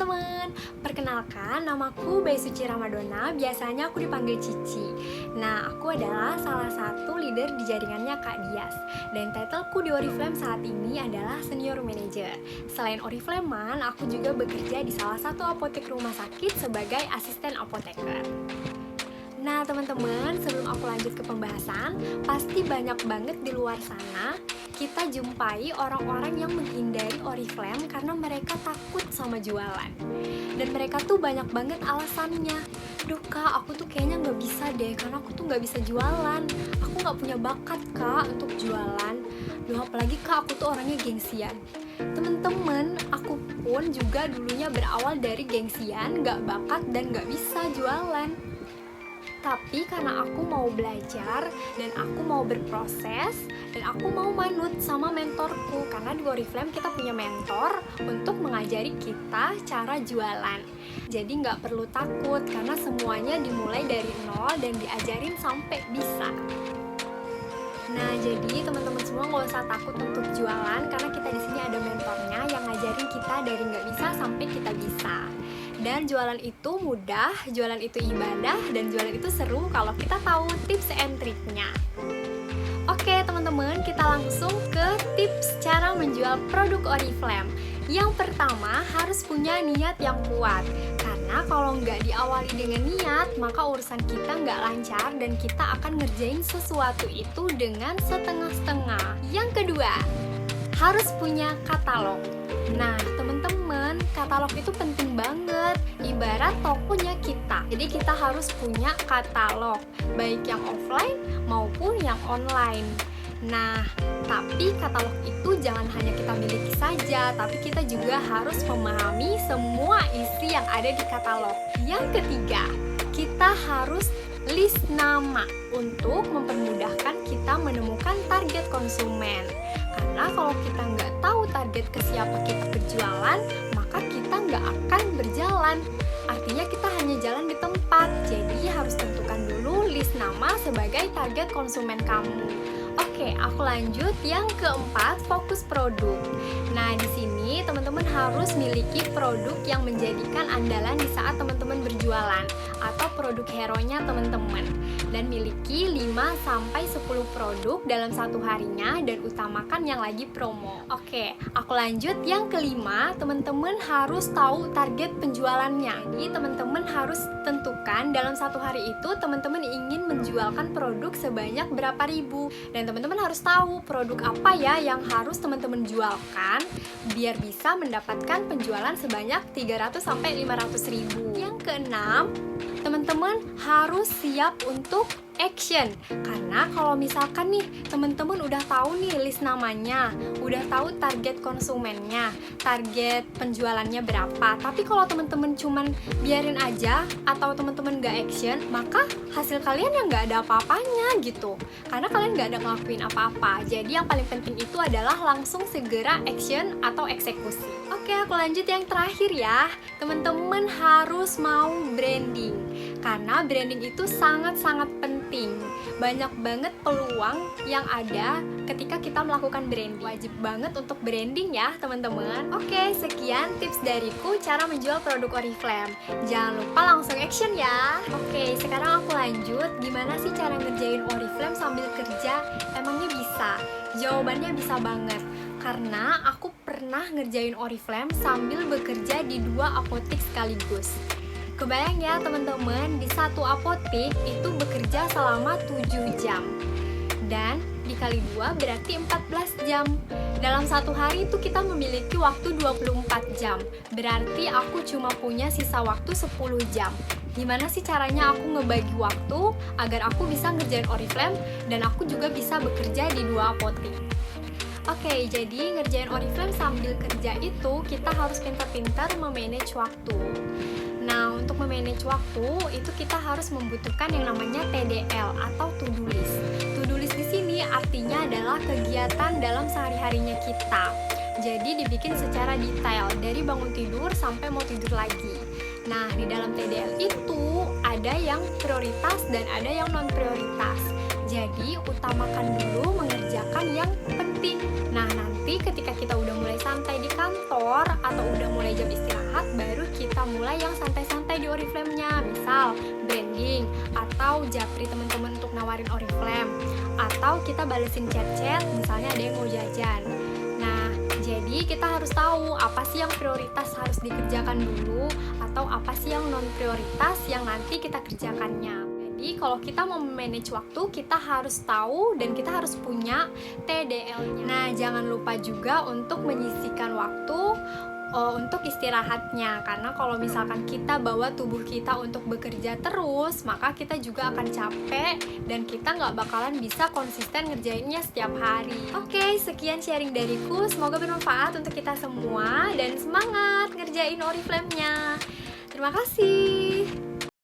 teman-teman, perkenalkan namaku Bae Suci Ramadona, biasanya aku dipanggil Cici. Nah, aku adalah salah satu leader di jaringannya Kak Dias. Dan titleku di Oriflame saat ini adalah Senior Manager. Selain Oriflame-an, aku juga bekerja di salah satu apotek rumah sakit sebagai asisten apoteker. Nah teman-teman, sebelum aku lanjut ke pembahasan, pasti banyak banget di luar sana kita jumpai orang-orang yang menghindari Oriflame karena mereka takut sama jualan. Dan mereka tuh banyak banget alasannya. Duh kak, aku tuh kayaknya gak bisa deh, karena aku tuh gak bisa jualan. Aku gak punya bakat kak untuk jualan. Duh apalagi kak, aku tuh orangnya gengsian. Temen-temen, aku pun juga dulunya berawal dari gengsian, gak bakat dan gak bisa jualan. Tapi karena aku mau belajar dan aku mau berproses dan aku mau manut sama mentorku, karena di Oriflame kita punya mentor untuk mengajari kita cara jualan. Jadi nggak perlu takut karena semuanya dimulai dari nol dan diajarin sampai bisa. Nah, jadi teman-teman semua nggak usah takut untuk jualan karena kita di sini ada mentornya yang ngajarin kita dari nggak bisa sampai kita bisa. Dan jualan itu mudah, jualan itu ibadah, dan jualan itu seru kalau kita tahu tips and triknya. Oke teman-teman, kita langsung ke tips cara menjual produk Oriflame. Yang pertama, harus punya niat yang kuat. Karena kalau nggak diawali dengan niat, maka urusan kita nggak lancar dan kita akan ngerjain sesuatu itu dengan setengah-setengah. Yang kedua, harus punya katalog. Nah, teman-teman, katalog itu penting banget. Ibarat tokonya kita. Jadi kita harus punya katalog, baik yang offline maupun yang online. Nah, tapi katalog itu jangan hanya kita miliki saja, tapi kita juga harus memahami semua isi yang ada di katalog. Yang ketiga, kita harus list nama untuk mempermudahkan kita menemukan target konsumen. Karena kalau kita nggak tahu target ke siapa kita berjualan, maka kita nggak akan berjalan. Artinya kita hanya jalan di tempat. Jadi harus tentukan dulu list nama sebagai target konsumen kamu. Oke, aku lanjut. Yang keempat, fokus produk. Nah, di sini teman-teman harus miliki produk yang menjadikan andalan di saat teman-teman berjualan atau produk hero-nya teman-teman. Dan miliki 5-10 produk dalam satu harinya dan utamakan yang lagi promo. Oke, aku lanjut. Yang kelima, teman-teman harus tahu target penjualannya. Jadi teman-teman harus tentukan dalam satu hari itu teman-teman ingin menjualkan produk sebanyak berapa ribu. Dan teman-teman harus tahu produk apa ya yang harus teman-teman jualkan biar bisa mendapatkan penjualan sebanyak 300-500 ribu. Yang keenam, teman-teman harus siap untuk action. Karena kalau misalkan nih teman-teman udah tahu nih list namanya, udah tahu target konsumennya, target penjualannya berapa, tapi kalau teman-teman cuman biarin aja atau teman-teman gak action, maka hasil kalian yang gak ada apa-apanya gitu. Karena kalian gak ada ngelakuin apa-apa. Jadi yang paling penting itu adalah langsung segera action atau eksekusi. Oke, aku lanjut yang terakhir ya. Teman-teman harus mau branding. Karena branding itu sangat-sangat penting. Banyak banget peluang yang ada ketika kita melakukan branding. Wajib banget untuk branding ya teman-teman. Oke, sekian tips dariku cara menjual produk Oriflame. Jangan lupa langsung action ya. Oke, sekarang aku lanjut. Gimana sih cara ngerjain Oriflame sambil kerja? Emangnya bisa? Jawabannya bisa banget. Karena aku pernah ngerjain Oriflame sambil bekerja di 2 apotek sekaligus. Kebayang ya teman-teman, di satu apotek itu bekerja selama 7 jam. Dan dikali 2 berarti 14 jam. Dalam satu hari itu kita memiliki waktu 24 jam. Berarti aku cuma punya sisa waktu 10 jam. Gimana sih caranya aku ngebagi waktu agar aku bisa ngerjain Oriflame dan aku juga bisa bekerja di 2 apotek? Oke, jadi ngerjain Oriflame sambil kerja itu kita harus pintar-pintar memanage waktu. Nah, untuk memanage waktu itu kita harus membutuhkan yang namanya TDL atau to-do list. To-do list di sini artinya adalah kegiatan dalam sehari-harinya kita. Jadi dibikin secara detail dari bangun tidur sampai mau tidur lagi. Nah, di dalam TDL itu ada yang prioritas dan ada yang non prioritas. Jadi utamakan dulu mengerjakan yang penting. Nah, nanti ketika kita udah mulai santai di kantor atau udah mulai jam istirahat, baru mulai yang santai-santai di Oriflame-nya, misal branding, atau japri teman-teman untuk nawarin Oriflame, atau kita balesin chat-chat, misalnya ada yang mau jajan. Nah, jadi kita harus tahu apa sih yang prioritas harus dikerjakan dulu, atau apa sih yang non-prioritas yang nanti kita kerjakannya. Jadi kalau kita mau manage waktu, kita harus tahu dan kita harus punya TDL-nya. Nah, jangan lupa juga untuk menyisihkan waktu untuk istirahatnya, karena kalau misalkan kita bawa tubuh kita untuk bekerja terus, maka kita juga akan capek dan kita nggak bakalan bisa konsisten ngerjainnya setiap hari. Oke, sekian sharing dariku, semoga bermanfaat untuk kita semua dan semangat ngerjain Oriflame-nya. Terima kasih.